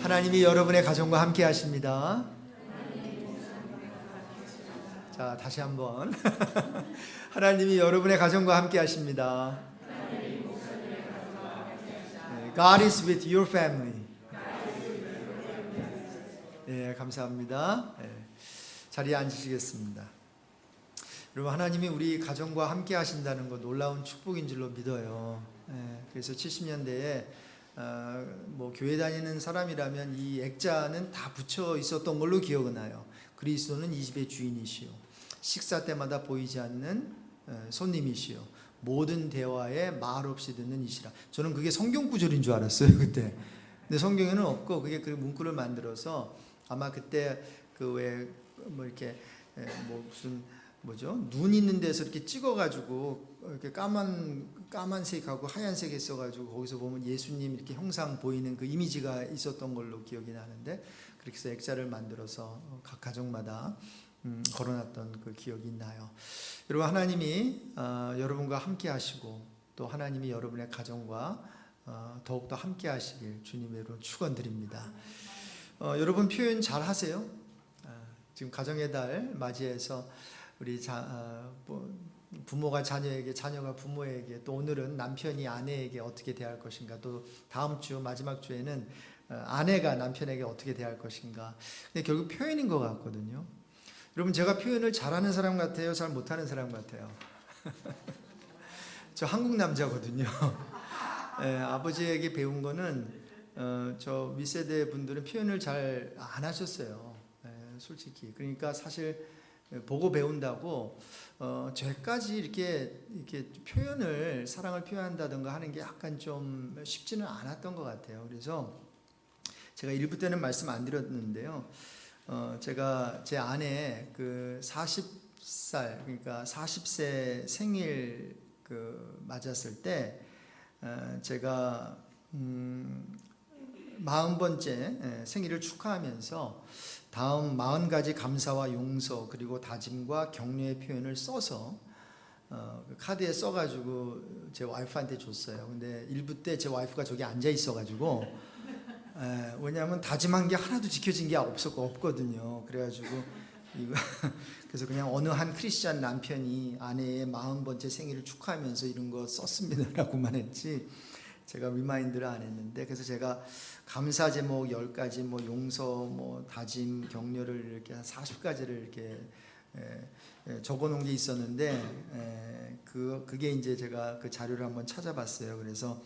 하나님이 여러분의 가정과 함께 하십니다. 자, 다시 한번. 하나님이 여러분의 가정과 함께 하십니다. God is with your family. 예, 감사합니다. 예, 자리에 앉으시겠습니다. 여러분, 하나님이 우리 가정과 함께 하신다는 것 놀라운 축복인 줄로 믿어요. 예, 그래서 70년대에 뭐 교회 다니는 사람이라면 이 액자는 다 붙여 있었던 걸로 기억은 나요. 그리스도는 이 집의 주인이시오. 식사 때마다 보이지 않는 손님이시오. 모든 대화에 말 없이 듣는 이시라. 저는 그게 성경 구절인 줄 알았어요 그때. 근데 성경에는 없고 그게 그 문구를 만들어서 아마 그때 그 왜 뭐 이렇게 뭐 무슨 뭐죠? 눈 있는 데서 이렇게 찍어가지고 이렇게 까만색하고 하얀색에 써가지고 거기서 보면 예수님 이렇게 형상 보이는 그 이미지가 있었던 걸로 기억이 나는데 그렇게 해서 액자를 만들어서 각 가정마다 걸어놨던 그 기억이 나요. 여러분, 하나님이 여러분과 함께 하시고 또 하나님이 여러분의 가정과 더욱더 함께 하시길 주님의 이름으로 축원드립니다. 여러분 표현 잘 하세요? 지금 가정의 달 맞이해서 우리 부모가 자녀에게, 자녀가 부모에게, 또 오늘은 남편이 아내에게 어떻게 대할 것인가, 또 다음 주 마지막 주에는 아내가 남편에게 어떻게 대할 것인가. 근데 결국 표현인 것 같거든요. 여러분, 제가 표현을 잘하는 사람 같아요? 잘 못하는 사람 같아요? 저 한국 남자거든요. 아버지에게 배운 거는 저 윗세대 분들은 표현을 잘 안 하셨어요. 솔직히. 그러니까 사실 보고 배운다고 저까지 이렇게 표현을, 사랑을 표현한다든가 하는 게 약간 좀 쉽지는 않았던 것 같아요. 그래서 제가 일부 때는 말씀 안 드렸는데요. 제가 제 아내 그 40살, 그러니까 40세 생일 그 맞았을 때 제가 40번째 생일을 축하하면서 다음 40가지 감사와 용서 그리고 다짐과 격려의 표현을 써서 그 카드에 써가지고 제 와이프한테 줬어요. 근데 일부 때 제 와이프가 저기 앉아 있어가지고 왜냐하면 다짐한 게 하나도 지켜진 게 없거든요. 그래가지고 그래서 그냥 어느 한 크리스찬 남편이 아내의 40번째 생일을 축하하면서 이런 거 썼습니다라고만 했지 제가 리마인드를 안 했는데, 그래서 제가 감사 제목 10가지, 뭐 용서, 뭐 다짐, 격려를 이렇게 한 40가지를 이렇게 적어 놓은 게 있었는데 그게 이제 제가 그 자료를 한번 찾아봤어요. 그래서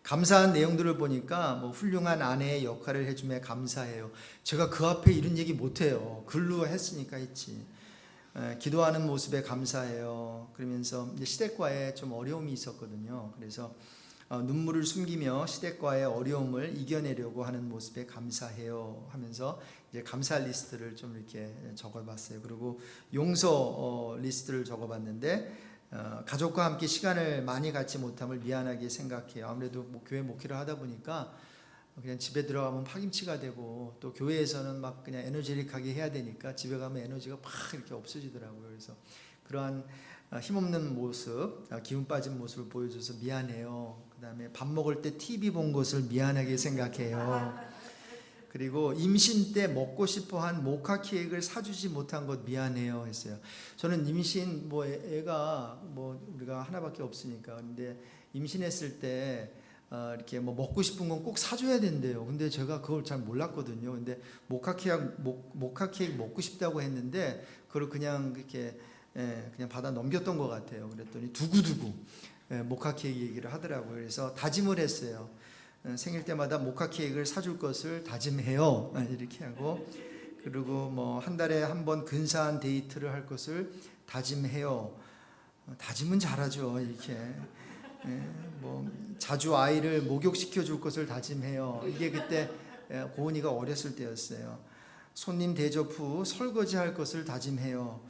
감사한 내용들을 보니까 뭐 훌륭한 아내의 역할을 해줌에 감사해요. 제가 그 앞에 이런 얘기 못해요. 글로 했으니까 했지. 기도하는 모습에 감사해요. 그러면서 이제 시댁과의 좀 어려움이 있었거든요. 그래서 눈물을 숨기며 시댁과의 어려움을 이겨내려고 하는 모습에 감사해요 하면서 이제 감사 리스트를 좀 이렇게 적어봤어요. 그리고 용서 리스트를 적어봤는데 가족과 함께 시간을 많이 갖지 못함을 미안하게 생각해요. 아무래도 뭐 교회 목회를 하다 보니까 그냥 집에 들어가면 파김치가 되고 또 교회에서는 막 그냥 에너제틱하게 해야 되니까 집에 가면 에너지가 막 이렇게 없어지더라고요. 그래서 그러한 힘없는 모습, 기운 빠진 모습을 보여줘서 미안해요. 그 다음에 밥 먹을 때 TV 본 것을 미안하게 생각해요. 그리고 임신 때 먹고 싶어한 모카 케이크를 사주지 못한 것 미안해요 했어요. 저는 임신 뭐 애가 뭐 우리가 하나밖에 없으니까, 근데 임신했을 때 이렇게 뭐 먹고 싶은 건 꼭 사줘야 된대요. 근데 제가 그걸 잘 몰랐거든요. 근데 모카 케이크 먹고 싶다고 했는데 그걸 그냥 이렇게 그냥 받아 넘겼던 것 같아요. 그랬더니 두고두고 모카 케이크 얘기를 하더라고요. 그래서 다짐을 했어요. 생일 때마다 모카 케이크를 사줄 것을 다짐해요. 이렇게 하고, 그리고 뭐 한 달에 한 번 근사한 데이트를 할 것을 다짐해요. 다짐은 잘하죠. 이렇게 뭐 자주 아이를 목욕시켜 줄 것을 다짐해요. 이게 그때 고은이가 어렸을 때였어요. 손님 대접 후 설거지할 것을 다짐해요.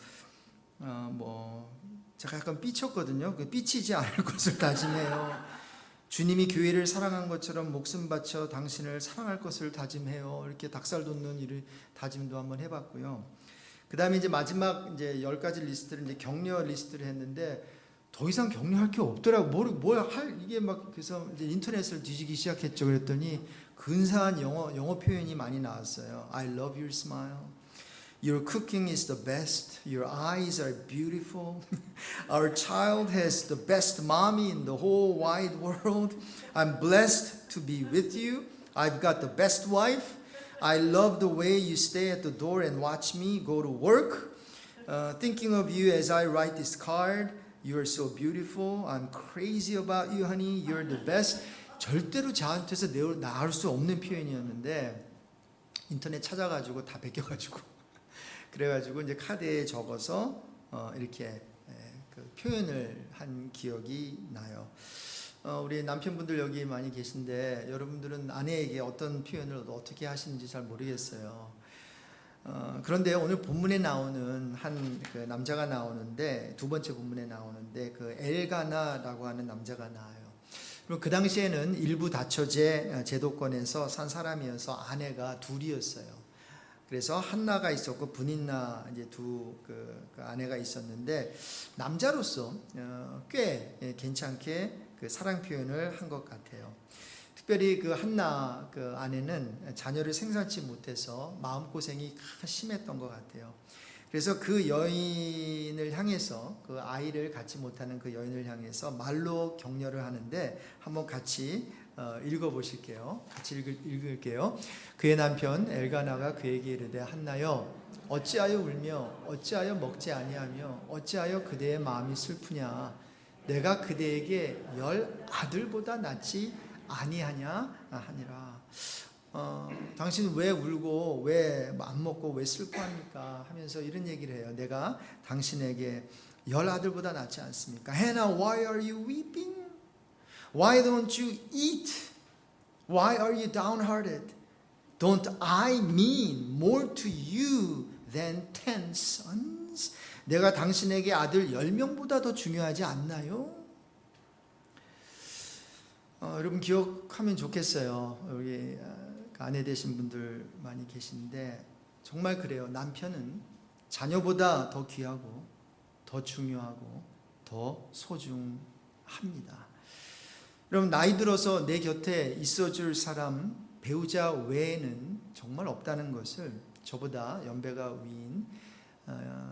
뭐 제가 약간 삐쳤거든요. 삐치지 않을 것을 다짐해요. 주님이 교회를 사랑한 것처럼 목숨 바쳐 당신을 사랑할 것을 다짐해요. 이렇게 닭살 돋는 일을 다짐도 한번 해봤고요. 그 다음에 이제 마지막 이제 10가지 리스트를 이제 격려 리스트를 했는데 더 이상 격려할 게 없더라고. 뭘 이게 막 그래서 이제 인터넷을 뒤지기 시작했죠. 그랬더니 근사한 영어 표현이 많이 나왔어요. I love your smile. Your cooking is the best. Your eyes are beautiful. Our child has the best mommy in the whole wide world. I'm blessed to be with you. I've got the best wife. I love the way you stay at the door and watch me go to work. Thinking of you as I write this card. You are so beautiful. I'm crazy about you, honey. You're the best. 절대로 저한테서 나올 수 없는 표현이었는데 인터넷 찾아가지고 다 베껴가지고 그래가지고 이제 카드에 적어서 이렇게 그 표현을 한 기억이 나요. 우리 남편분들 여기 많이 계신데 여러분들은 아내에게 어떤 표현을 어떻게 하시는지 잘 모르겠어요. 그런데 오늘 본문에 나오는 한 그 남자가 나오는데 두 번째 본문에 나오는데 그 엘가나라고 하는 남자가 나와요. 그리고 그 당시에는 일부 다처제 제도권에서 산 사람이어서 아내가 둘이었어요. 그래서 한나가 있었고 분인나 이제 그 아내가 있었는데 남자로서 꽤 괜찮게 그 사랑 표현을 한 것 같아요. 특별히 그 한나 그 아내는 자녀를 생산치 못해서 마음고생이 심했던 것 같아요. 그래서 그 여인을 향해서 그 아이를 갖지 못하는 그 여인을 향해서 말로 격려를 하는데 한번 같이 읽어보실게요. 같이 읽을게요. 그의 남편 엘가나가 그에게 이르되 한나여 어찌하여 울며 어찌하여 먹지 아니하며 어찌하여 그대의 마음이 슬프냐 내가 그대에게 10 아들보다 낫지 아니하냐 하니라. 당신 왜 울고 왜 안 먹고 왜 슬퍼합니까 하면서 이런 얘기를 해요. 내가 당신에게 10 아들보다 낫지 않습니까? Hannah, why are you weeping? Why don't you eat? Why are you downhearted? Don't I mean more to you than 10 sons? 내가 당신에게 아들 10명보다 더 중요하지 않나요? 여러분 기억하면 좋겠어요. 여기 아내 되신 분들 많이 계신데 정말 그래요. 남편은 자녀보다 더 귀하고 더 중요하고 더 소중합니다. 여러분 나이 들어서 내 곁에 있어줄 사람 배우자 외에는 정말 없다는 것을 저보다 연배가 위인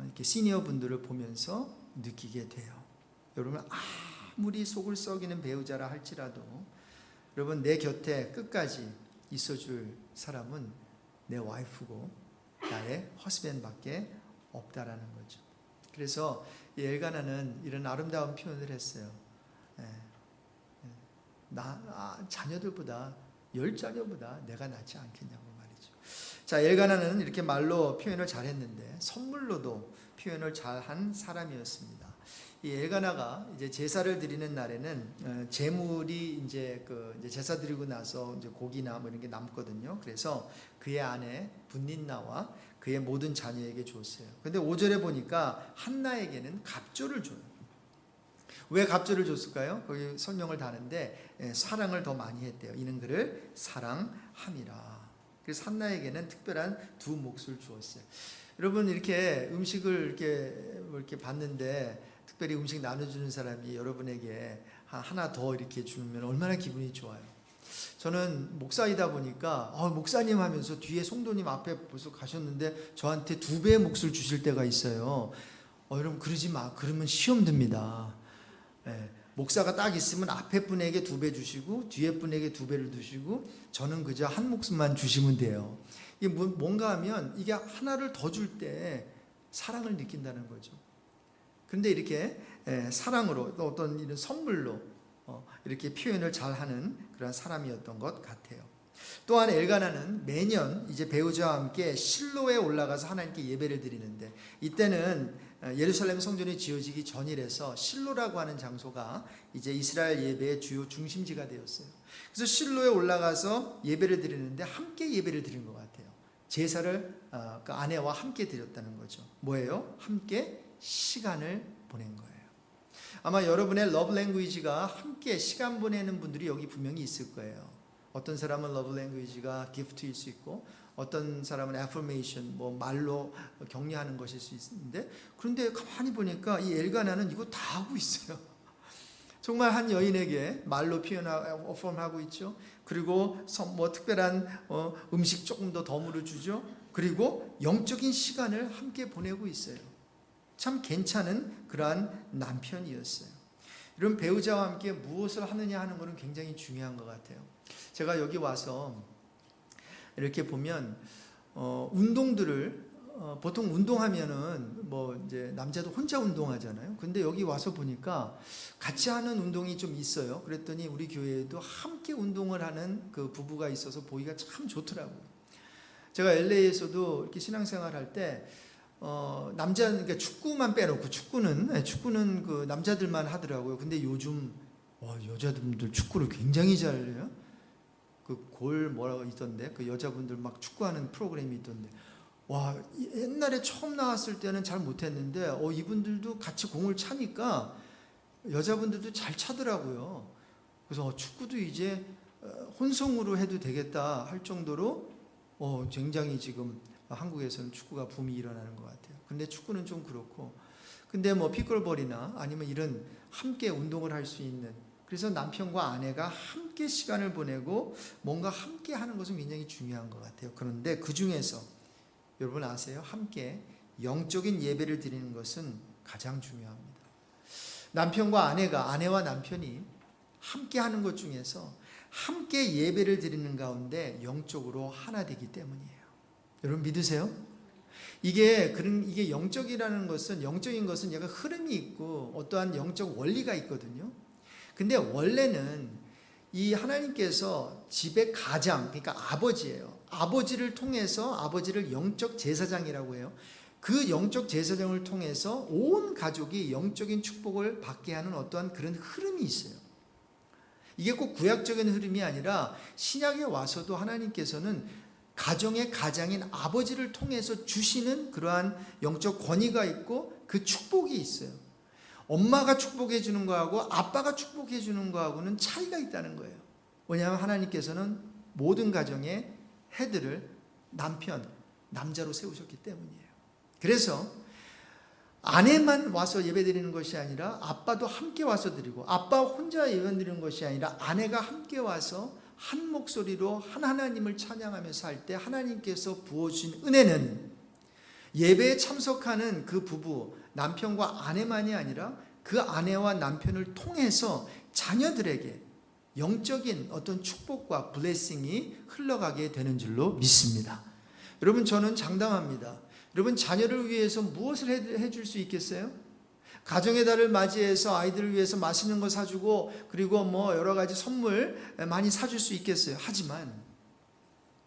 이렇게 시니어 분들을 보면서 느끼게 돼요. 여러분 아무리 속을 썩이는 배우자라 할지라도 여러분 내 곁에 끝까지 있어줄 사람은 내 와이프고 나의 허스밴드밖에 없다라는 거죠. 그래서 이 엘가나는 이런 아름다운 표현을 했어요. 자녀들보다 10자녀보다 내가 낫지 않겠냐고 말이죠. 자, 엘가나는 이렇게 말로 표현을 잘했는데 선물로도 표현을 잘한 사람이었습니다. 이 엘가나가 이제 제사를 드리는 날에는 제물이 이제 제사 드리고 나서 이제 고기나 뭐 이런 게 남거든요. 그래서 그의 아내 분닌나와 그의 모든 자녀에게 줬어요. 근데 5절에 보니까 한나에게는 갑조를 줘요. 왜 갑조를 줬을까요? 거기 설명을 다는데 사랑을 더 많이 했대요. 이는 그를 사랑함이라. 그래서 한나에게는 특별한 2 몫을 주었어요. 여러분 이렇게 음식을 이렇게 봤는데 특별히 음식 나눠주는 사람이 여러분에게 하나 더 이렇게 주면 얼마나 기분이 좋아요. 저는 목사이다 보니까 목사님 하면서 뒤에 성도님 앞에 벌써 가셨는데 저한테 2배의 몫을 주실 때가 있어요. 여러분 그러지 마. 그러면 시험 듭니다. 목사가 딱 있으면 앞에 분에게 2배 주시고 뒤에 분에게 2배를 주시고 저는 그저 한 몫만 주시면 돼요. 이게 뭔가 하면 이게 하나를 더 줄 때 사랑을 느낀다는 거죠. 그런데 이렇게 사랑으로 또 어떤 이런 선물로 이렇게 표현을 잘하는 그런 사람이었던 것 같아요. 또한 엘가나는 매년 이제 배우자와 함께 실로에 올라가서 하나님께 예배를 드리는데 이때는 예루살렘 성전이 지어지기 전이라서 실로라고 하는 장소가 이제 이스라엘 예배의 주요 중심지가 되었어요. 그래서 실로에 올라가서 예배를 드리는데 함께 예배를 드린 것 같아요. 제사를 그 아내와 함께 드렸다는 거죠. 뭐예요? 함께 시간을 보낸 거예요. 아마 여러분의 러브 랭귀지가 함께 시간 보내는 분들이 여기 분명히 있을 거예요. 어떤 사람은 러브 랭귀지가 기프트일 수 있고 어떤 사람은 애포메이션 뭐 말로 격려하는 것일 수 있는데 그런데 가만히 보니까 이 엘가나는 이거 다 하고 있어요. 정말 한 여인에게 말로 포함하고 있죠. 그리고 뭐 특별한 음식 조금 더 덤으로 주죠. 그리고 영적인 시간을 함께 보내고 있어요. 참 괜찮은 그러한 남편이었어요. 이런 배우자와 함께 무엇을 하느냐 하는 것은 굉장히 중요한 것 같아요. 제가 여기 와서 이렇게 보면 운동들을 보통 운동하면은 뭐 이제 남자도 혼자 운동하잖아요. 근데 여기 와서 보니까 같이 하는 운동이 좀 있어요. 그랬더니 우리 교회에도 함께 운동을 하는 그 부부가 있어서 보기가 참 좋더라고요. 제가 LA에서도 이렇게 신앙생활 할 때 남자, 그러니까 축구만 빼놓고 축구는 그 남자들만 하더라고요. 근데 요즘 여자분들 축구를 굉장히 잘해요. 그 골 뭐라고 있던데, 그 여자분들 막 축구하는 프로그램이 있던데, 와, 옛날에 처음 나왔을 때는 잘 못했는데 이분들도 같이 공을 차니까 여자분들도 잘 차더라고요. 그래서 축구도 이제 혼성으로 해도 되겠다 할 정도로 굉장히 지금 한국에서는 축구가 붐이 일어나는 것 같아요. 근데 축구는 좀 그렇고, 근데 뭐 피클볼이나 아니면 이런 함께 운동을 할 수 있는, 그래서 남편과 아내가 함께 시간을 보내고 뭔가 함께 하는 것은 굉장히 중요한 것 같아요. 그런데 그 중에서 여러분 아세요? 함께 영적인 예배를 드리는 것은 가장 중요합니다. 남편과 아내와 남편이 함께 하는 것 중에서 함께 예배를 드리는 가운데 영적으로 하나 되기 때문이에요. 여러분 믿으세요? 이게 영적인 것은 약간 흐름이 있고 어떠한 영적 원리가 있거든요. 근데 원래는 이 하나님께서 집의 가장, 그러니까 아버지예요. 아버지를 통해서, 아버지를 영적 제사장이라고 해요. 그 영적 제사장을 통해서 온 가족이 영적인 축복을 받게 하는 어떠한 그런 흐름이 있어요. 이게 꼭 구약적인 흐름이 아니라 신약에 와서도 하나님께서는 가정의 가장인 아버지를 통해서 주시는 그러한 영적 권위가 있고 그 축복이 있어요. 엄마가 축복해 주는 거하고 아빠가 축복해 주는 거하고는 차이가 있다는 거예요. 왜냐하면 하나님께서는 모든 가정의 헤드를 남자로 세우셨기 때문이에요. 그래서 아내만 와서 예배드리는 것이 아니라 아빠도 함께 와서 드리고, 아빠 혼자 예배드리는 것이 아니라 아내가 함께 와서 한 목소리로 한 하나님을 찬양하면서 할 때 하나님께서 부어주신 은혜는 예배에 참석하는 그 부부, 남편과 아내만이 아니라 그 아내와 남편을 통해서 자녀들에게 영적인 어떤 축복과 블레싱이 흘러가게 되는 줄로 믿습니다. 여러분, 저는 장담합니다. 여러분, 자녀를 위해서 무엇을 해줄 수 있겠어요? 가정의 달을 맞이해서 아이들을 위해서 맛있는 거 사주고, 그리고 뭐 여러 가지 선물 많이 사줄 수 있겠어요. 하지만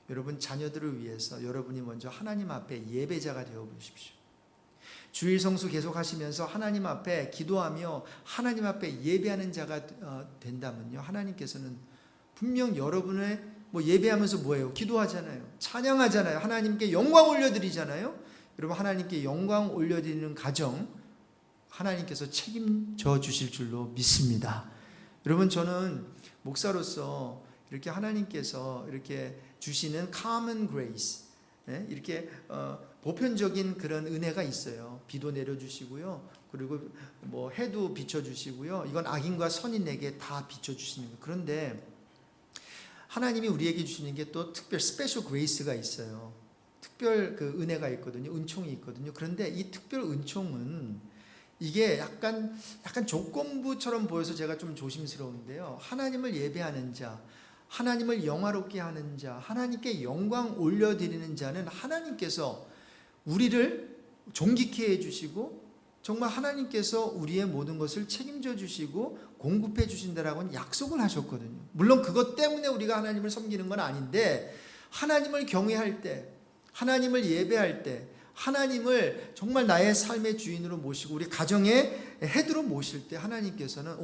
여러분, 자녀들을 위해서 여러분이 먼저 하나님 앞에 예배자가 되어 보십시오. 주일 성수 계속 하시면서 하나님 앞에 기도하며 하나님 앞에 예배하는 자가 된다면요, 하나님께서는 분명 여러분의 예배하면서 뭐예요? 기도하잖아요. 찬양하잖아요. 하나님께 영광 올려드리잖아요. 여러분, 하나님께 영광 올려드리는 가정 하나님께서 책임져 주실 줄로 믿습니다. 여러분, 저는 목사로서 이렇게 하나님께서 이렇게 주시는 common grace, 이렇게 보편적인 그런 은혜가 있어요. 비도 내려주시고요. 그리고 뭐 해도 비춰주시고요. 이건 악인과 선인에게 다 비춰주시는 거예요. 그런데 하나님이 우리에게 주시는 게 또 특별 스페셜 그레이스가 있어요. 특별 그 은혜가 있거든요. 은총이 있거든요. 그런데 이 특별 은총은 이게 약간 조건부처럼 보여서 제가 좀 조심스러운데요. 하나님을 예배하는 자, 하나님을 영화롭게 하는 자, 하나님께 영광 올려드리는 자는 하나님께서 우리를 존귀케 해주시고 정말 하나님께서 우리의 모든 것을 책임져 주시고 공급해 주신다라고는 약속을 하셨거든요. 물론 그것 때문에 우리가 하나님을 섬기는 건 아닌데, 하나님을 경외할 때, 하나님을 예배할 때, 하나님을 정말 나의 삶의 주인으로 모시고 우리 가정의 헤드로 모실 때 하나님께서는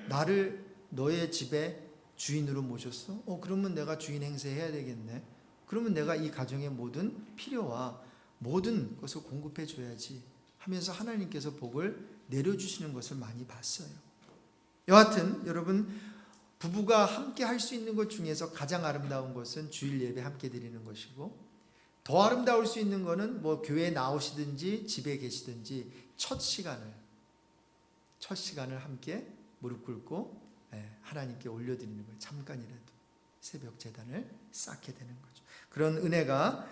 나를 너의 집에 주인으로 모셨어? 그러면 내가 주인 행세해야 되겠네. 그러면 내가 이 가정의 모든 필요와 모든 것을 공급해 줘야지 하면서 하나님께서 복을 내려주시는 것을 많이 봤어요. 여하튼 여러분, 부부가 함께 할 수 있는 것 중에서 가장 아름다운 것은 주일 예배 함께 드리는 것이고, 더 아름다울 수 있는 것은 뭐 교회에 나오시든지 집에 계시든지 첫 시간을 함께 무릎 꿇고 하나님께 올려드리는 거예요. 잠깐이라도 새벽 제단을 쌓게 되는 거죠. 그런 은혜가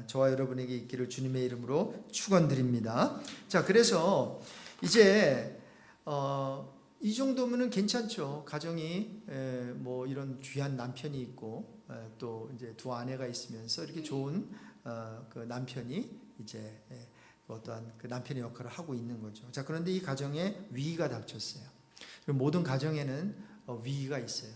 저와 여러분에게 있기를 주님의 이름으로 축원드립니다. 자, 그래서 이제 이 정도면은 괜찮죠. 가정이 뭐 이런 귀한 남편이 있고 또 이제 두 아내가 있으면서 이렇게 좋은 그 남편이 이제 어떠한 그 남편의 역할을 하고 있는 거죠. 자, 그런데 이 가정에 위기가 닥쳤어요. 모든 가정에는 위기가 있어요.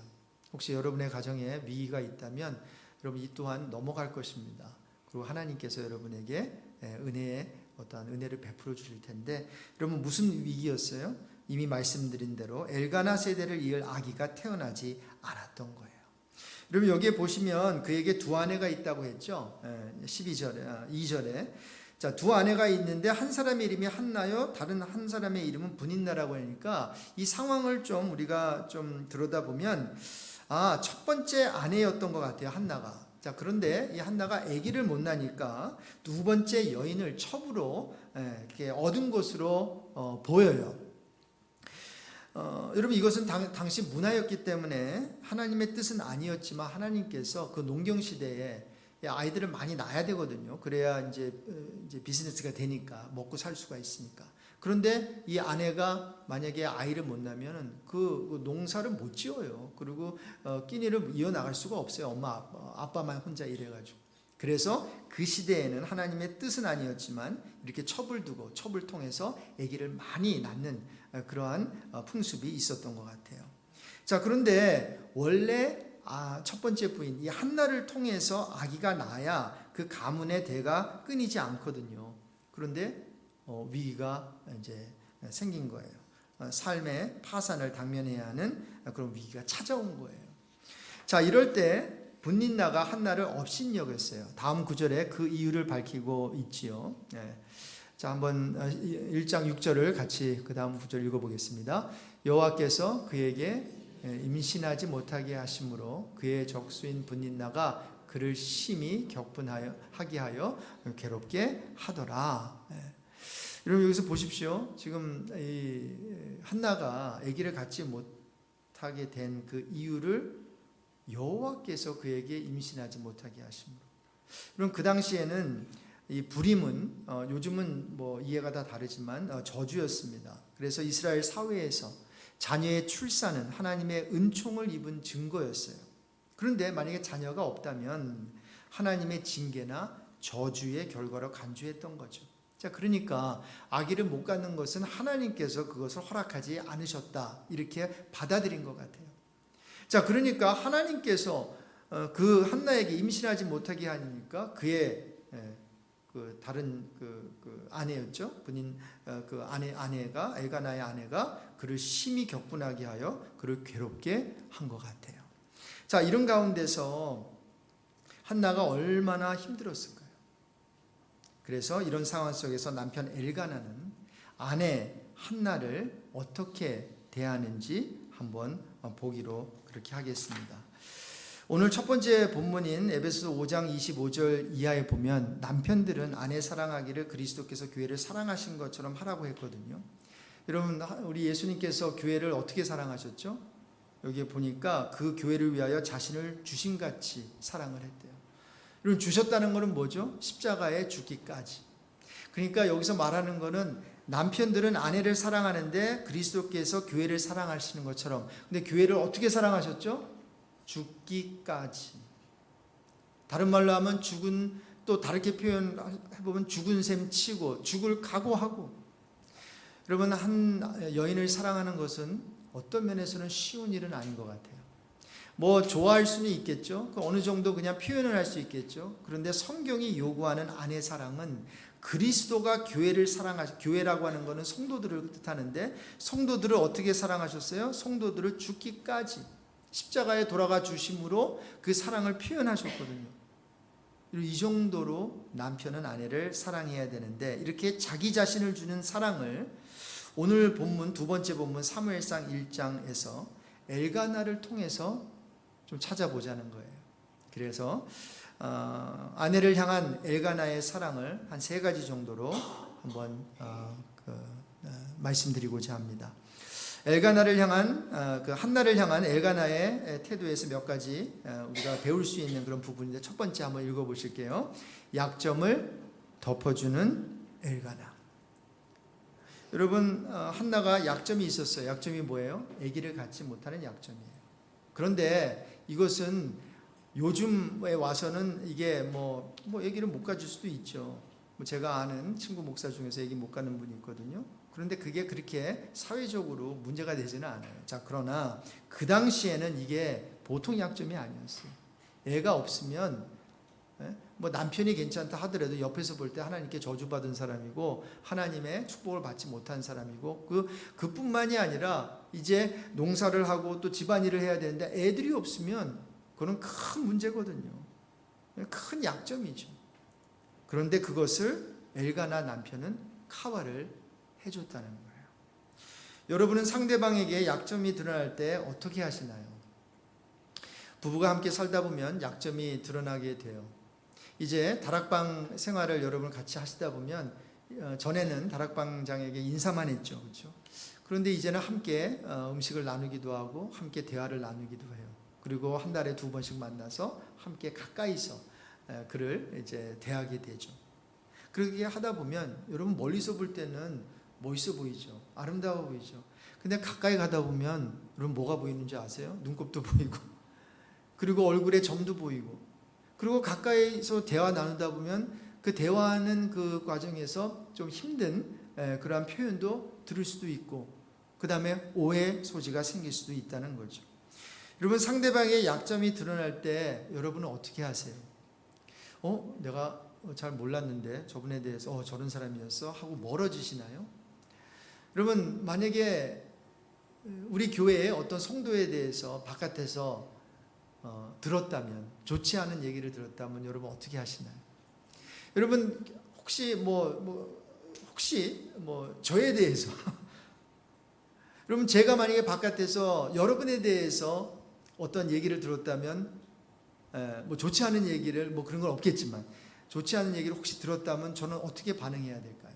혹시 여러분의 가정에 위기가 있다면 여러분 이 또한 넘어갈 것입니다. 그리고 하나님께서 여러분에게 은혜의 어떠한 은혜를 베풀어 주실 텐데, 여러분 무슨 위기였어요? 이미 말씀드린 대로 엘가나 세대를 이을 아기가 태어나지 않았던 거예요. 여러분 여기에 보시면 그에게 두 아내가 있다고 했죠. 12절에 2절에 자, 두 아내가 있는데 한 사람의 이름이 한나요, 다른 한 사람의 이름은 브닌나라고 하니까 이 상황을 좀 우리가 좀 들여다보면 첫 번째 아내였던 것 같아요, 한나가. 자, 그런데 이 한나가 아기를 못 낳으니까 두 번째 여인을 첩으로 이렇게 얻은 것으로 보여요. 여러분 이것은 당시 문화였기 때문에 하나님의 뜻은 아니었지만 하나님께서 그 농경 시대에 아이들을 많이 낳아야 되거든요. 그래야 이제 비즈니스가 되니까 먹고 살 수가 있으니까. 그런데 이 아내가 만약에 아이를 못 낳으면은 그 농사를 못 지어요. 그리고 끼니를 이어나갈 수가 없어요. 엄마 아빠만 혼자 일해가지고. 그래서 그 시대에는 하나님의 뜻은 아니었지만 이렇게 첩을 두고 첩을 통해서 아기를 많이 낳는 그러한 풍습이 있었던 것 같아요. 자, 그런데 원래 첫 번째 부인 이 한나를 통해서 아기가 나야 그 가문의 대가 끊이지 않거든요. 그런데 위기가 이제 생긴 거예요. 삶의 파산을 당면해야 하는 그런 위기가 찾아온 거예요. 자, 이럴 때 브닌나가 한나를 업신여겼어요. 다음 구절에 그 이유를 밝히고 있지요. 자, 한번 1장 6절을 같이 그 다음 구절 읽어보겠습니다. 여호와께서 그에게 임신하지 못하게 하심으로 그의 적수인 브닌나가 그를 심히 격분하게 하여 괴롭게 하더라. 여러분 여기서 보십시오. 지금 이 한나가 아기를 갖지 못하게 된 그 이유를 여호와께서 그에게 임신하지 못하게 하심으로. 그럼 그 당시에는 이 불임은 요즘은 뭐 이해가 다 다르지만 저주였습니다. 그래서 이스라엘 사회에서 자녀의 출산은 하나님의 은총을 입은 증거였어요. 그런데 만약에 자녀가 없다면 하나님의 징계나 저주의 결과로 간주했던 거죠. 자, 그러니까 아기를 못 갖는 것은 하나님께서 그것을 허락하지 않으셨다, 이렇게 받아들인 것 같아요. 자, 그러니까 하나님께서 그 한나에게 임신하지 못하게 하니까 그의 그 다른 그 아내였죠. 그 아내가 엘가나의 아내가 그를 심히 격분하게 하여 그를 괴롭게 한 것 같아요. 자, 이런 가운데서 한나가 얼마나 힘들었을까요? 그래서 이런 상황 속에서 남편 엘가나는 아내 한나를 어떻게 대하는지 한번 보기로 그렇게 하겠습니다. 오늘 첫 번째 본문인 에베소서 5장 25절 이하에 보면 남편들은 아내 사랑하기를 그리스도께서 교회를 사랑하신 것처럼 하라고 했거든요. 여러분 우리 예수님께서 교회를 어떻게 사랑하셨죠? 여기에 보니까 그 교회를 위하여 자신을 주신같이 사랑을 했대요. 여러분 주셨다는 것은 뭐죠? 십자가에 죽기까지. 그러니까 여기서 말하는 것은 남편들은 아내를 사랑하는데 그리스도께서 교회를 사랑하시는 것처럼, 근데 교회를 어떻게 사랑하셨죠? 죽기까지. 다른 말로 하면 죽은, 또 다르게 표현해보면 죽은 셈 치고 죽을 각오하고. 여러분 한 여인을 사랑하는 것은 어떤 면에서는 쉬운 일은 아닌 것 같아요. 뭐 좋아할 수는 있겠죠. 어느 정도 그냥 표현을 할 수 있겠죠. 그런데 성경이 요구하는 아내 사랑은 그리스도가 교회를 교회라고 하는 것은 성도들을 뜻하는데 성도들을 어떻게 사랑하셨어요? 성도들을 죽기까지 십자가에 돌아가 주심으로 그 사랑을 표현하셨거든요. 이 정도로 남편은 아내를 사랑해야 되는데 이렇게 자기 자신을 주는 사랑을 오늘 본문 두 번째 본문 사무엘상 1장에서 엘가나를 통해서 좀 찾아보자는 거예요. 그래서 아내를 향한 엘가나의 사랑을 한 세 가지 정도로 한번 말씀드리고자 합니다. 엘가나를 향한 그 한나를 향한 엘가나의 태도에서 몇 가지 우리가 배울 수 있는 그런 부분인데, 첫 번째 한번 읽어보실게요. 약점을 덮어주는 엘가나. 여러분, 한나가 약점이 있었어요. 약점이 뭐예요? 아기를 갖지 못하는 약점이에요. 그런데 이것은 요즘에 와서는 이게 뭐 아기를 못 가질 수도 있죠. 제가 아는 친구 목사 중에서 아기 못 가는 분이 있거든요. 그런데 그게 그렇게 사회적으로 문제가 되지는 않아요. 자, 그러나 그 당시에는 이게 보통 약점이 아니었어요. 애가 없으면 뭐 남편이 괜찮다 하더라도 옆에서 볼 때 하나님께 저주받은 사람이고 하나님의 축복을 받지 못한 사람이고, 그뿐만이 아니라 이제 농사를 하고 또 집안일을 해야 되는데 애들이 없으면 그건 큰 문제거든요. 큰 약점이죠. 그런데 그것을 엘가나 남편은 커버를 해줬다는 거예요. 여러분은 상대방에게 약점이 드러날 때 어떻게 하시나요? 부부가 함께 살다 보면 약점이 드러나게 돼요. 이제 다락방 생활을 여러분 같이 하시다 보면, 전에는 다락방장에게 인사만 했죠, 그렇죠? 그런데 이제는 함께 음식을 나누기도 하고 함께 대화를 나누기도 해요. 그리고 한 달에 2번씩 만나서 함께 가까이서 그를 이제 대하게 되죠. 그렇게 하다 보면 여러분 멀리서 볼 때는 멋있어 보이죠, 아름다워 보이죠. 근데 가까이 가다 보면 여러분 뭐가 보이는지 아세요? 눈곱도 보이고, 그리고 얼굴에 점도 보이고, 그리고 가까이서 대화 나누다 보면 그 대화하는 그 과정에서 좀 힘든 그러한 표현도 들을 수도 있고, 그 다음에 오해 소지가 생길 수도 있다는 거죠. 여러분, 상대방의 약점이 드러날 때 여러분은 어떻게 하세요? 내가 잘 몰랐는데 저분에 대해서 저런 사람이었어 하고 멀어지시나요? 여러분, 만약에 우리 교회의 어떤 성도에 대해서 바깥에서 들었다면, 좋지 않은 얘기를 들었다면 여러분 어떻게 하시나요? 여러분, 혹시 저에 대해서 여러분, 제가 만약에 바깥에서 여러분에 대해서 어떤 얘기를 들었다면, 좋지 않은 얘기를, 그런 건 없겠지만 좋지 않은 얘기를 혹시 들었다면 저는 어떻게 반응해야 될까요?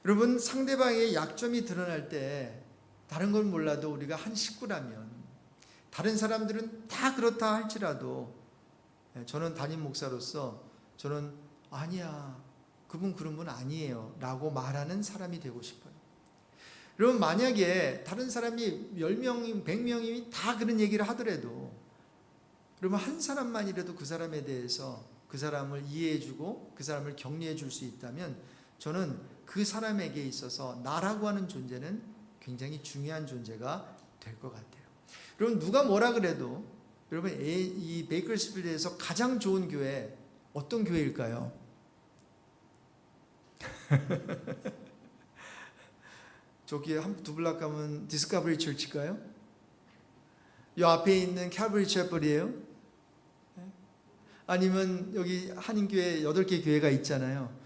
여러분, 상대방의 약점이 드러날 때 다른 걸 몰라도 우리가 한 식구라면, 다른 사람들은 다 그렇다 할지라도 저는 담임 목사로서 저는 아니야, 그분 그런 분 아니에요 라고 말하는 사람이 되고 싶어요. 여러분, 만약에 다른 사람이 10명이 100명이 다 그런 얘기를 하더라도 그러면 한 사람만이라도 그 사람에 대해서 그 사람을 이해해주고 그 사람을 격려해 줄 수 있다면, 저는 그 사람에게 있어서 나라고 하는 존재는 굉장히 중요한 존재가 될 것 같아요. 여러분, 누가 뭐라 그래도 여러분, 이 베이커스필드에서 가장 좋은 교회 어떤 교회일까요? 저기 두 블락 가면 디스커버리 철치일까요? 이 앞에 있는 캘버리 채플이에요? 아니면 여기 한인교회 8개 교회가 있잖아요.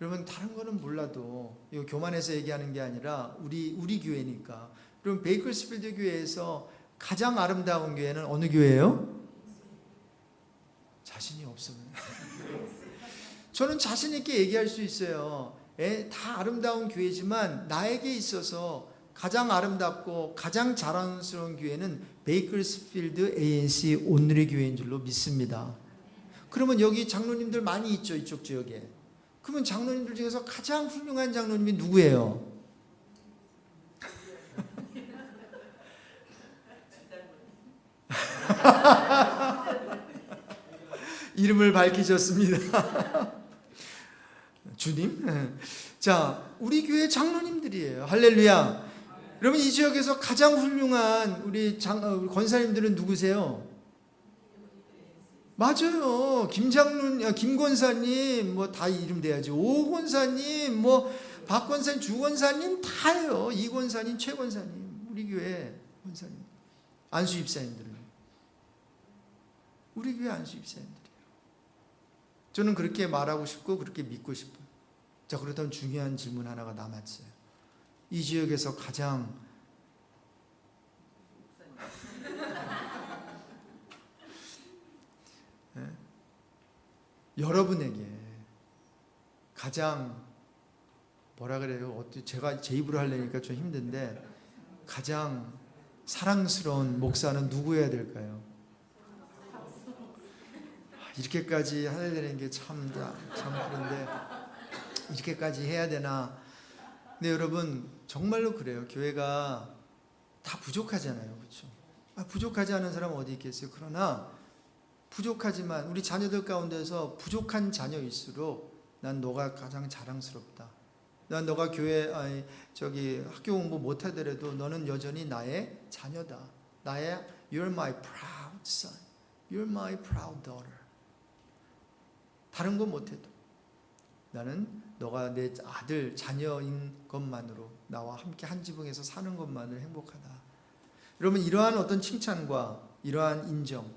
여러분, 다른 거는 몰라도 이거 교만해서 얘기하는 게 아니라 우리 교회니까. 여러분, 베이커스필드 교회에서 가장 아름다운 교회는 어느 교회예요? 자신이 없으면 저는 자신 있게 얘기할 수 있어요. 다 아름다운 교회지만 나에게 있어서 가장 아름답고 가장 자랑스러운 교회는 베이커스필드 ANC 온누리 교회인 줄로 믿습니다. 그러면 여기 장로님들 많이 있죠, 이쪽 지역에. 그러면 장로님들 중에서 가장 훌륭한 장로님이 누구예요? 이름을 밝히셨습니다. 주님. 자, 우리 교회 장로님들이에요. 할렐루야. 여러분, 이 지역에서 가장 훌륭한 우리 권사님들은 누구세요? 맞아요. 김권사님, 다 이름 돼야지. 오권사님, 박권사님, 주권사님 다예요. 이권사님, 최권사님, 우리 교회 권사님. 안수집사님들은 우리 교회 안수집사님들이에요. 저는 그렇게 말하고 싶고 그렇게 믿고 싶어요. 자, 그렇다면 중요한 질문 하나가 남았어요. 이 지역에서 가장 여러분에게 가장 뭐라 그래요? 제가 제 입으로 하려니까 좀 힘든데, 가장 사랑스러운 목사는 누구여야 될까요? 이렇게까지 해야 되는 게 참 그런데 이렇게까지 해야 되나? 근데 여러분 정말로 그래요. 교회가 다 부족하잖아요, 그렇죠? 부족하지 않은 사람 어디 있겠어요? 그러나 부족하지만 우리 자녀들 가운데서 부족한 자녀일수록 난 너가 가장 자랑스럽다. 난 너가 교회 학교 공부 못하더라도 너는 여전히 나의 자녀다. 나의 You're my proud son. You're my proud daughter. 다른 건 못해도 나는 너가 내 아들 자녀인 것만으로 나와 함께 한 지붕에서 사는 것만으로 행복하다. 여러분 이러한 어떤 칭찬과 이러한 인정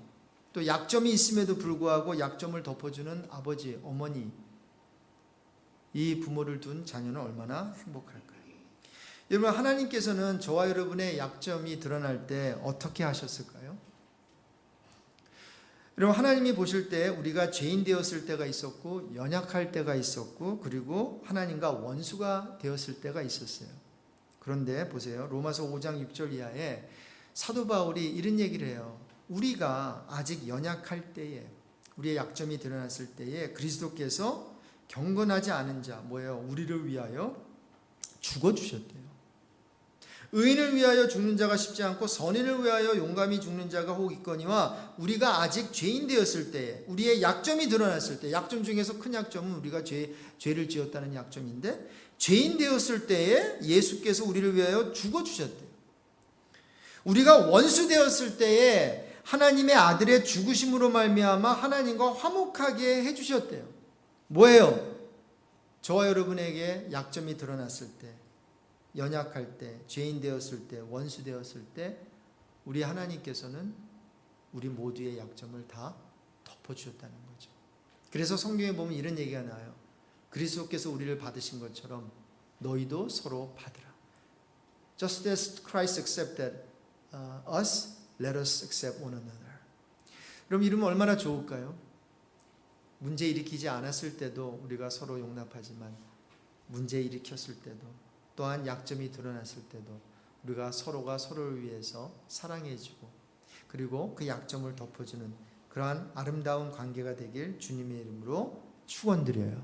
또 약점이 있음에도 불구하고 약점을 덮어주는 아버지 어머니 이 부모를 둔 자녀는 얼마나 행복할까요? 여러분 하나님께서는 저와 여러분의 약점이 드러날 때 어떻게 하셨을까요? 여러분 하나님이 보실 때 우리가 죄인 되었을 때가 있었고 연약할 때가 있었고 그리고 하나님과 원수가 되었을 때가 있었어요. 그런데 보세요. 로마서 5장 6절 이하에 사도 바울이 이런 얘기를 해요. 우리가 아직 연약할 때에 우리의 약점이 드러났을 때에 그리스도께서 경건하지 않은 자 뭐예요? 우리를 위하여 죽어주셨대요. 의인을 위하여 죽는 자가 쉽지 않고 선인을 위하여 용감히 죽는 자가 혹 있거니와 우리가 아직 죄인 되었을 때에 우리의 약점이 드러났을 때 약점 중에서 큰 약점은 우리가 죄를 지었다는 약점인데 죄인 되었을 때에 예수께서 우리를 위하여 죽어주셨대요. 우리가 원수 되었을 때에 하나님의 아들의 죽으심으로 말미암아 하나님과 화목하게 해주셨대요. 뭐예요? 저와 여러분에게 약점이 드러났을 때 연약할 때, 죄인 되었을 때, 원수 되었을 때 우리 하나님께서는 우리 모두의 약점을 다 덮어주셨다는 거죠. 그래서 성경에 보면 이런 얘기가 나와요. 그리스도께서 우리를 받으신 것처럼 너희도 서로 받으라. Just as Christ accepted us, let us accept one another. 그럼 이러면 얼마나 좋을까요? 문제 일으키지 않았을 때도 우리가 서로 용납하지만 문제 일으켰을 때도 또한 약점이 드러났을 때도 우리가 서로가 서로를 위해서 사랑해주고 그리고 그 약점을 덮어주는 그러한 아름다운 관계가 되길 주님의 이름으로 축원드려요.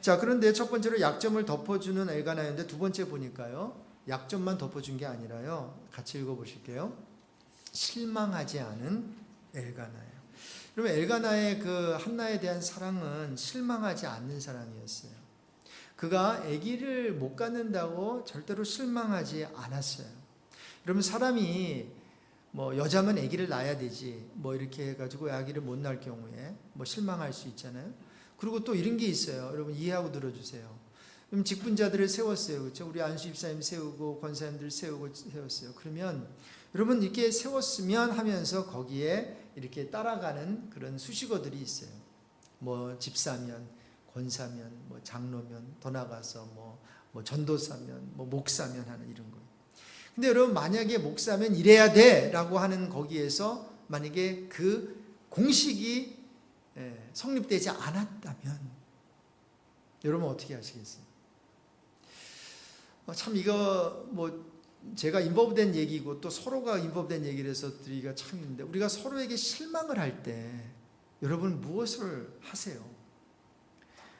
자, 그런데 첫 번째로 약점을 덮어주는 엘가나였는데 두 번째 보니까요. 약점만 덮어준 게 아니라요. 같이 읽어보실게요. 실망하지 않은 엘가나예요. 그러면 엘가나의 그 한나에 대한 사랑은 실망하지 않는 사랑이었어요. 그가 아기를 못 갖는다고 절대로 실망하지 않았어요. 여러분 사람이 뭐 여자면 아기를 낳아야 되지 뭐 이렇게 해가지고 아기를 못 낳을 경우에 뭐 실망할 수 있잖아요. 그리고 또 이런 게 있어요. 여러분 이해하고 들어주세요. 그럼 직분자들을 세웠어요. 그렇죠? 우리 안수 집사님 세우고 권사님들 세웠어요. 그러면 여러분 이렇게 세웠으면 하면서 거기에 이렇게 따라가는 그런 수식어들이 있어요. 뭐 집사면 권사면, 뭐 장로면, 더 나가서 뭐 전도사면, 뭐 목사면 하는 이런 거. 근데 여러분 만약에 목사면 이래야 돼라고 하는 거기에서 만약에 그 공식이 성립되지 않았다면 여러분 어떻게 하시겠어요? 참 이거 뭐 제가 인volv된 얘기고 또 서로가 인volv된 얘기를 해서 드리기가 참 있는데 우리가 서로에게 실망을 할 때 여러분 무엇을 하세요?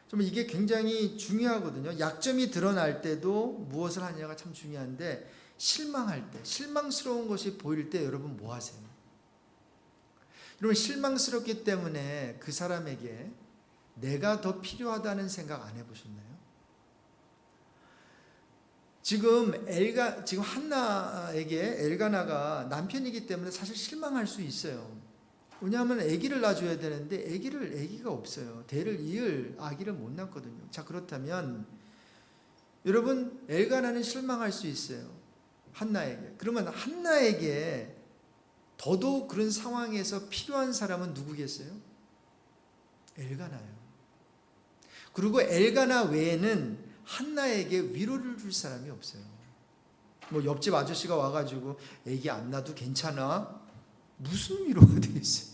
좀 이게 굉장히 중요하거든요. 약점이 드러날 때도 무엇을 하냐가 참 중요한데 실망할 때, 실망스러운 것이 보일 때 여러분 뭐 하세요? 여러분 실망스럽기 때문에 그 사람에게 내가 더 필요하다는 생각 안 해보셨나요? 지금 한나에게 엘가나가 남편이기 때문에 사실 실망할 수 있어요. 왜냐하면 아기를 낳아줘야 되는데 아기가 없어요. 대를 이을 아기를 못 낳거든요. 자 그렇다면 여러분 엘가나는 실망할 수 있어요. 한나에게. 그러면 한나에게 더더욱 그런 상황에서 필요한 사람은 누구겠어요? 엘가나예요. 그리고 엘가나 외에는 한나에게 위로를 줄 사람이 없어요. 뭐 옆집 아저씨가 와가지고 아기 안 낳아도 괜찮아? 무슨 위로가 되겠어요?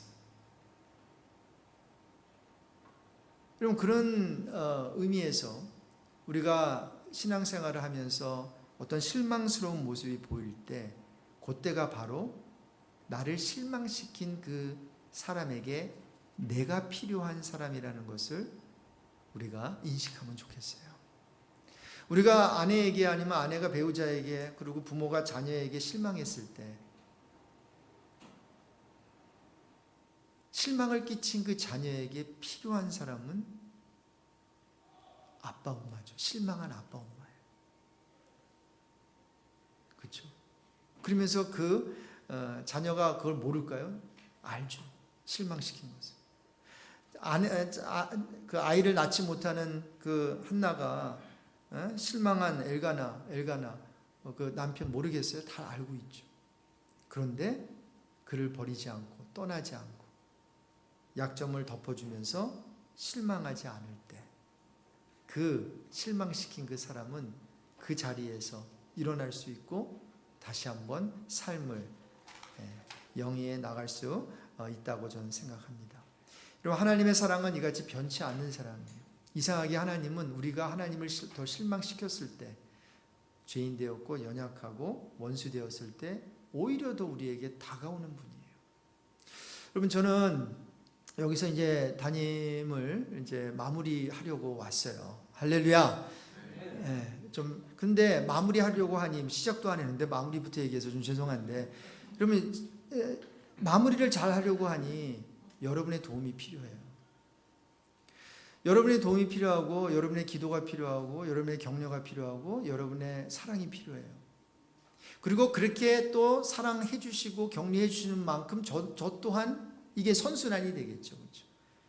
여러분 그런 의미에서 우리가 신앙생활을 하면서 어떤 실망스러운 모습이 보일 때 그때가 바로 나를 실망시킨 그 사람에게 내가 필요한 사람이라는 것을 우리가 인식하면 좋겠어요. 우리가 아내에게 아니면 아내가 배우자에게 그리고 부모가 자녀에게 실망했을 때 실망을 끼친 그 자녀에게 필요한 사람은 아빠 엄마죠. 실망한 아빠 엄마예요. 그렇죠? 그러면서 그 자녀가 그걸 모를까요? 알죠. 실망시킨 것을. 그 아이를 낳지 못하는 그 한나가 실망한 엘가나 그 남편 모르겠어요? 다 알고 있죠. 그런데 그를 버리지 않고 떠나지 않고 약점을 덮어주면서 실망하지 않을 때 그 실망시킨 그 사람은 그 자리에서 일어날 수 있고 다시 한번 삶을 영위해 나갈 수 있다고 저는 생각합니다. 여러분, 하나님의 사랑은 이같이 변치 않는 사랑이에요. 이상하게 하나님은 우리가 하나님을 더 실망시켰을 때 죄인 되었고 연약하고 원수 되었을 때 오히려 더 우리에게 다가오는 분이에요. 여러분, 저는 여기서 이제 담임을 이제 마무리하려고 왔어요. 할렐루야. 근데 마무리하려고 하니 시작도 안 했는데 마무리부터 얘기해서 좀 죄송한데, 그러면 마무리를 잘 하려고 하니 여러분의 도움이 필요해요. 여러분의 도움이 필요하고 여러분의 기도가 필요하고 여러분의 격려가 필요하고 여러분의 사랑이 필요해요. 그리고 그렇게 또 사랑해 주시고 격려해 주시는 만큼 저 또한 이게 선순환이 되겠죠. 그렇죠?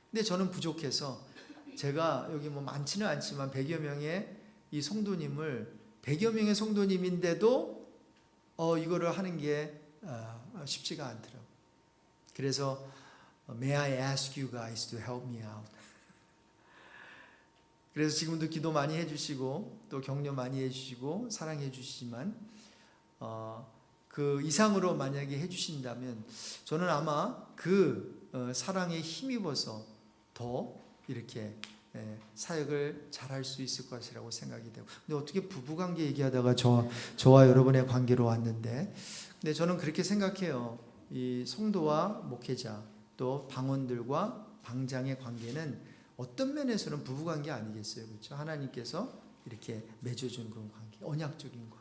근데 저는 부족해서 제가 여기 뭐 많지는 않지만 100여 명의 이 성도님을 100여 명의 성도님인데도 이거를 하는 게 쉽지가 않더라고요. 그래서 May I ask you guys to help me out. 그래서 지금도 기도 많이 해주시고 또 격려 많이 해주시고 사랑해 주시지만 그 이상으로 만약에 해주신다면 저는 아마 그 사랑에 힘입어서 더 이렇게 사역을 잘할 수 있을 것이라고 생각이 되고, 근데 어떻게 부부관계 얘기하다가 저와 여러분의 관계로 왔는데, 근데 저는 그렇게 생각해요. 이 성도와 목회자 또 방언들과 방장의 관계는 어떤 면에서는 부부관계 아니겠어요, 그렇죠? 하나님께서 이렇게 맺어준 그런 관계, 언약적인 관계.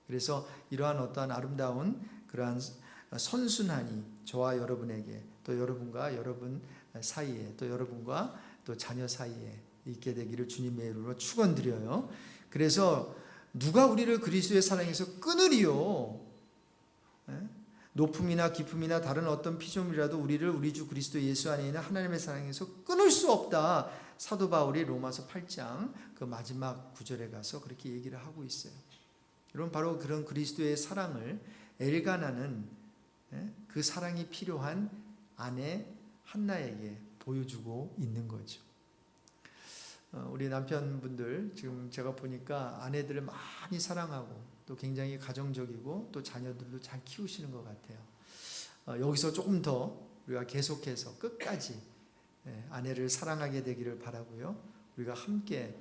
그래서 이러한 어떠한 아름다운 그러한 선순환이 저와 여러분에게 또 여러분과 여러분 사이에 또 여러분과 또 자녀 사이에 있게 되기를 주님의 이름으로 축원드려요. 그래서 누가 우리를 그리스도의 사랑에서 끊으리요? 높음이나 깊음이나 다른 어떤 피조물이라도 우리를 우리 주 그리스도 예수 안에 있는 하나님의 사랑에서 끊을 수 없다. 사도 바울이 로마서 8장 그 마지막 구절에 가서 그렇게 얘기를 하고 있어요. 여러분, 바로 그런 그리스도의 사랑을 엘가나는 그 사랑이 필요한 아내 한나에게 보여주고 있는 거죠. 우리 남편분들 지금 제가 보니까 아내들을 많이 사랑하고 또 굉장히 가정적이고 또 자녀들도 잘 키우시는 것 같아요. 여기서 조금 더 우리가 계속해서 끝까지 아내를 사랑하게 되기를 바라고요. 우리가 함께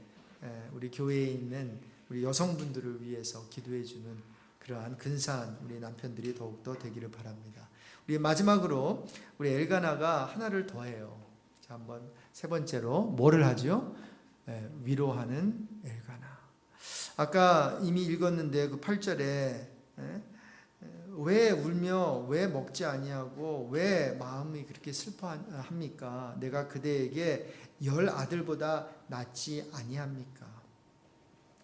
우리 교회에 있는 우리 여성분들을 위해서 기도해주는 그러한 근사한 우리 남편들이 더욱더 되기를 바랍니다. 우리 마지막으로 우리 엘가나가 하나를 더해요. 자, 한번 세 번째로 뭐를 하죠? 위로하는 엘가나. 아까 이미 읽었는데 그 8절에 왜 울며 왜 먹지 아니하고 왜 마음이 그렇게 슬퍼합니까? 내가 그대에게 10 아들보다 낫지 아니합니까?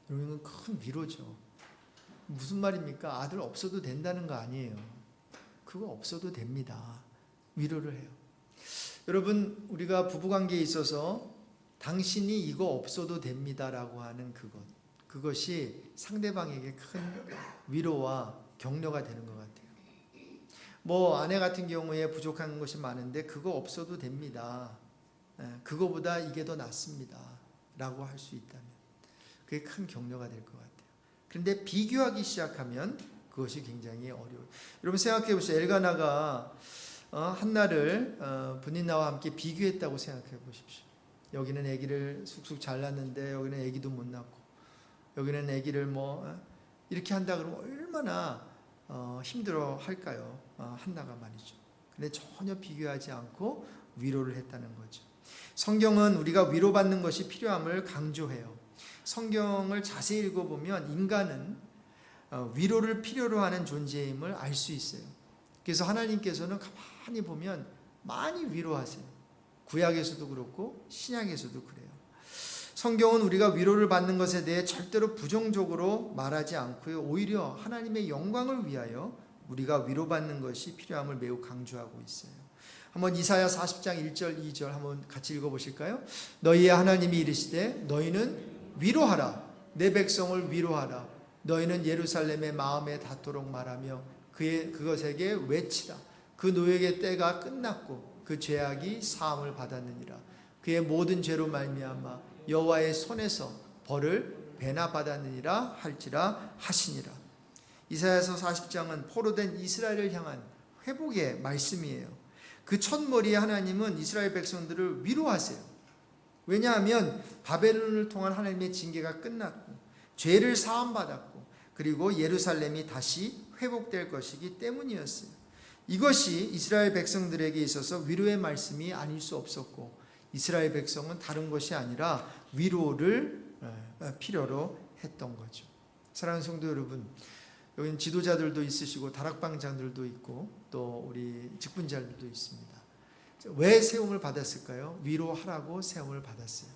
이건 큰 위로죠. 무슨 말입니까? 아들 없어도 된다는 거 아니에요. 그거 없어도 됩니다. 위로를 해요. 여러분, 우리가 부부관계에 있어서 당신이 이거 없어도 됩니다라고 하는 그것이 상대방에게 큰 위로와 격려가 되는 것 같아요. 뭐 아내 같은 경우에 부족한 것이 많은데 그거 없어도 됩니다. 그거보다 이게 더 낫습니다. 라고 할 수 있다면 그게 큰 격려가 될 것 같아요. 그런데 비교하기 시작하면 그것이 굉장히 어려워요. 여러분 생각해 보세요. 엘가나가 한나를 분인나와 함께 비교했다고 생각해 보십시오. 여기는 아기를 쑥쑥 잘 낳는데 여기는 아기도 못 낳고, 여기는 아기를 이렇게 한다 그러면 얼마나 힘들어 할까요? 한나가 말이죠. 근데 전혀 비교하지 않고 위로를 했다는 거죠. 성경은 우리가 위로받는 것이 필요함을 강조해요. 성경을 자세히 읽어보면 인간은 위로를 필요로 하는 존재임을 알 수 있어요. 그래서 하나님께서는 가만히 보면 많이 위로하세요. 구약에서도 그렇고 신약에서도 그래요. 성경은 우리가 위로를 받는 것에 대해 절대로 부정적으로 말하지 않고요. 오히려 하나님의 영광을 위하여 우리가 위로받는 것이 필요함을 매우 강조하고 있어요. 한번 이사야 40장 1절 2절 한번 같이 읽어보실까요? 너희의 하나님이 이르시되 너희는 위로하라. 내 백성을 위로하라. 너희는 예루살렘의 마음에 닿도록 말하며 그것에게 외치라. 그 노역의 때가 끝났고 그 죄악이 사함을 받았느니라. 그의 모든 죄로 말미암아 여호와의 손에서 벌을 배나 받았느니라 할지라 하시니라. 이사야서 40장은 포로된 이스라엘을 향한 회복의 말씀이에요. 그 첫머리에 하나님은 이스라엘 백성들을 위로하세요. 왜냐하면 바벨론을 통한 하나님의 징계가 끝났고 죄를 사함받았고 그리고 예루살렘이 다시 회복될 것이기 때문이었어요. 이것이 이스라엘 백성들에게 있어서 위로의 말씀이 아닐 수 없었고 이스라엘 백성은 다른 것이 아니라 위로를 필요로 했던 거죠. 사랑하는 성도 여러분, 여기는 지도자들도 있으시고 다락방장들도 있고 또 우리 직분자들도 있습니다. 왜 세움을 받았을까요? 위로하라고 세움을 받았어요.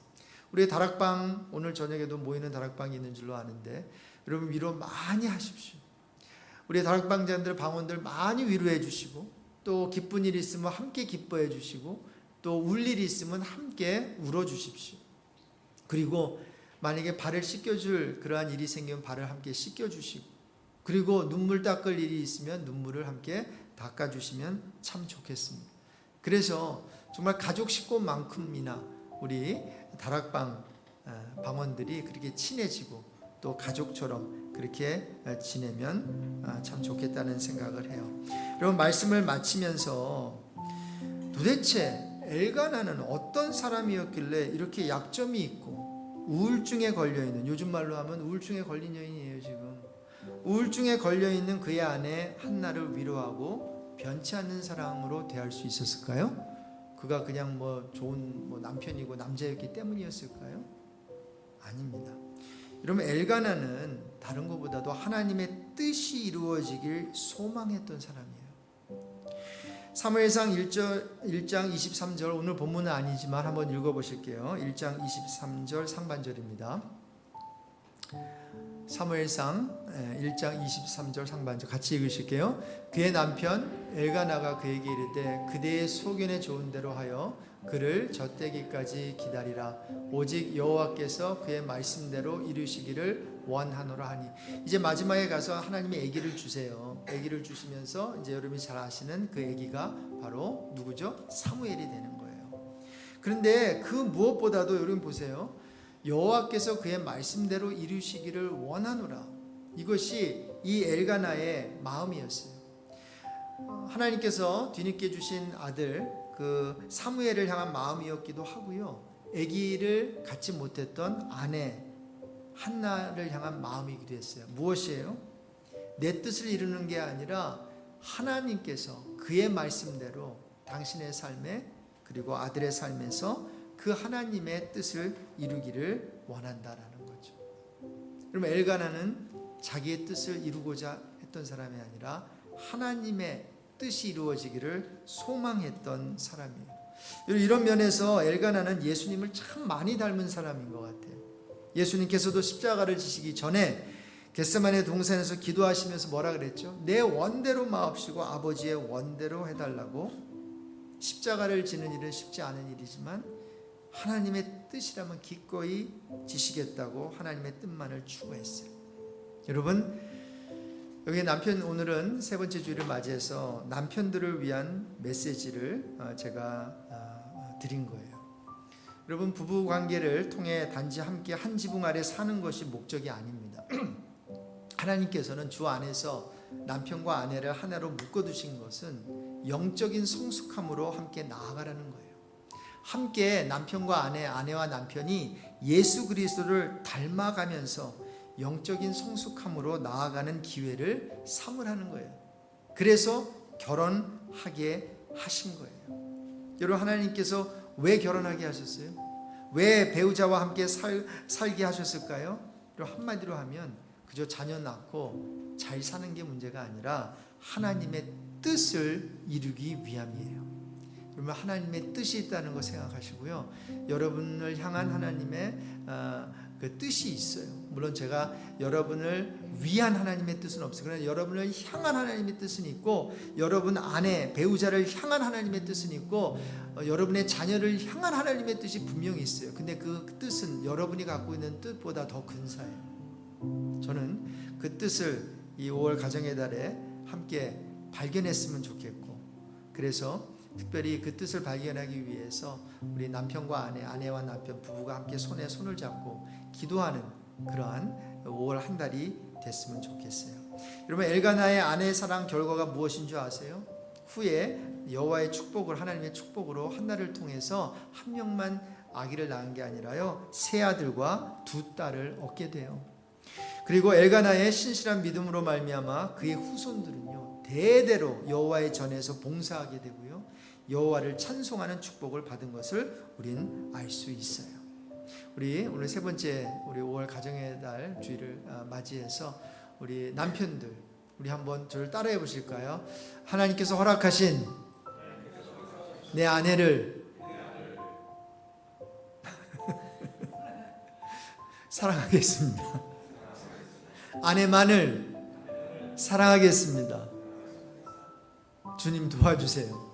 우리 다락방 오늘 저녁에도 모이는 다락방이 있는 줄로 아는데 여러분 위로 많이 하십시오. 우리 다락방장들 방원들 많이 위로해 주시고 또 기쁜 일이 있으면 함께 기뻐해 주시고 또 울 일이 있으면 함께 울어 주십시오. 그리고 만약에 발을 씻겨줄 그러한 일이 생기면 발을 함께 씻겨주시고 그리고 눈물 닦을 일이 있으면 눈물을 함께 닦아주시면 참 좋겠습니다. 그래서 정말 가족 식구만큼이나 우리 다락방 방원들이 그렇게 친해지고 또 가족처럼 그렇게 지내면 참 좋겠다는 생각을 해요. 여러분 말씀을 마치면서 도대체 엘가나는 어떤 사람이었길래 이렇게 약점이 있고 우울증에 걸려있는, 요즘 말로 하면 우울증에 걸린 여인이에요. 지금 우울증에 걸려있는 그의 아내 한나를 위로하고 변치 않는 사랑으로 대할 수 있었을까요? 그가 그냥 좋은 남편이고 남자였기 때문이었을까요? 아닙니다. 여러분 엘가나는 다른 것보다도 하나님의 뜻이 이루어지길 소망했던 사람이에요. 사무엘상 1장 23절 오늘 본문은 아니지만 한번 읽어보실게요. 1장 23절 상반절입니다. 사무엘상 1장 23절 상반절 같이 읽으실게요. 그의 남편 엘가나가 그에게 이르되 그대의 소견에 좋은 대로 하여 그를 젖대기까지 기다리라. 오직 여호와께서 그의 말씀대로 이루시기를 원하노라 하니. 이제 마지막에 가서 하나님의 아기를 주세요. 아기를 주시면서 이제 여러분이 잘 아시는 그 아기가 바로 누구죠? 사무엘이 되는 거예요. 그런데 그 무엇보다도 여러분 보세요. 여호와께서 그의 말씀대로 이루시기를 원하노라. 이것이 이 엘가나의 마음이었어요. 하나님께서 뒤늦게 주신 아들 그 사무엘을 향한 마음이었기도 하고요. 아기를 갖지 못했던 아내 한나를 향한 마음이기도 했어요. 무엇이에요? 내 뜻을 이루는 게 아니라 하나님께서 그의 말씀대로 당신의 삶에 그리고 아들의 삶에서 그 하나님의 뜻을 이루기를 원한다라는 거죠. 그럼 엘가나는 자기의 뜻을 이루고자 했던 사람이 아니라 하나님의 뜻이 이루어지기를 소망했던 사람이에요. 이런 면에서 엘가나는 예수님을 참 많이 닮은 사람인 것 같아요. 예수님께서도 십자가를 지시기 전에 겟세마네 동산에서 기도하시면서 뭐라 그랬죠? 내 원대로 마옵시고 아버지의 원대로 해달라고. 십자가를 지는 일은 쉽지 않은 일이지만 하나님의 뜻이라면 기꺼이 지시겠다고 하나님의 뜻만을 추구했어요. 여러분 여기 남편 오늘은 세 번째 주일을 맞이해서 남편들을 위한 메시지를 제가 드린 거예요. 여러분 부부 관계를 통해 단지 함께 한 지붕 아래 사는 것이 목적이 아닙니다. 하나님께서는 주 안에서 남편과 아내를 하나로 묶어두신 것은 영적인 성숙함으로 함께 나아가라는 거예요. 함께 남편과 아내와 남편이 예수 그리스도를 닮아가면서 영적인 성숙함으로 나아가는 기회를 삼으라는 거예요. 그래서 결혼하게 하신 거예요. 여러분, 하나님께서 왜 결혼하게 하셨어요? 왜 배우자와 함께 살게 하셨을까요? 한마디로 하면 그저 자녀 낳고 잘 사는 게 문제가 아니라 하나님의 뜻을 이루기 위함이에요. 그러면 하나님의 뜻이 있다는 거 생각하시고요. 여러분을 향한 하나님의 그 뜻이 있어요. 물론 제가 여러분을 위한 하나님의 뜻은 없어요. 그러나 여러분을 향한 하나님의 뜻은 있고, 여러분 아내, 배우자를 향한 하나님의 뜻은 있고, 여러분의 자녀를 향한 하나님의 뜻이 분명히 있어요. 근데 그 뜻은 여러분이 갖고 있는 뜻보다 더 근사해요. 저는 그 뜻을 이 5월 가정의 달에 함께 발견했으면 좋겠고, 그래서 특별히 그 뜻을 발견하기 위해서 우리 남편과 아내와 남편 부부가 함께 손에 손을 잡고 기도하는 그러한 5월 한 달이 됐으면 좋겠어요. 여러분, 엘가나의 아내의 사랑 결과가 무엇인 줄 아세요? 후에 여호와의 축복을, 하나님의 축복으로 한나를 통해서 한 명만 아기를 낳은 게 아니라요, 세 아들과 두 딸을 얻게 돼요. 그리고 엘가나의 신실한 믿음으로 말미암아 그의 후손들은요 대대로 여호와의 전에서 봉사하게 되고요, 여호와를 찬송하는 축복을 받은 것을 우린 알 수 있어요. 우리 오늘 세 번째 우리 5월 가정의 달 주일을 맞이해서 우리 남편들, 우리 한번 저를 따라해 보실까요? 하나님께서 허락하신 내 아내를 사랑하겠습니다. 아내만을 사랑하겠습니다. 주님 도와주세요.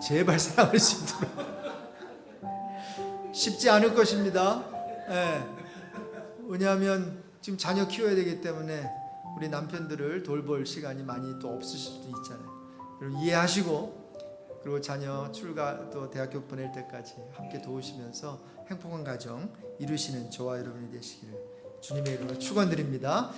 제발 사랑할 수 있도록. 쉽지 않을 것입니다. 왜냐하면 지금 자녀 키워야 되기 때문에 우리 남편들을 돌볼 시간이 많이 또 없을 수도 있잖아요. 여러분 이해하시고, 그리고 자녀 출가 또 대학교 보낼 때까지 함께 도우시면서 행복한 가정 이루시는 저와 여러분이 되시기를 주님의 이름으로 축원드립니다.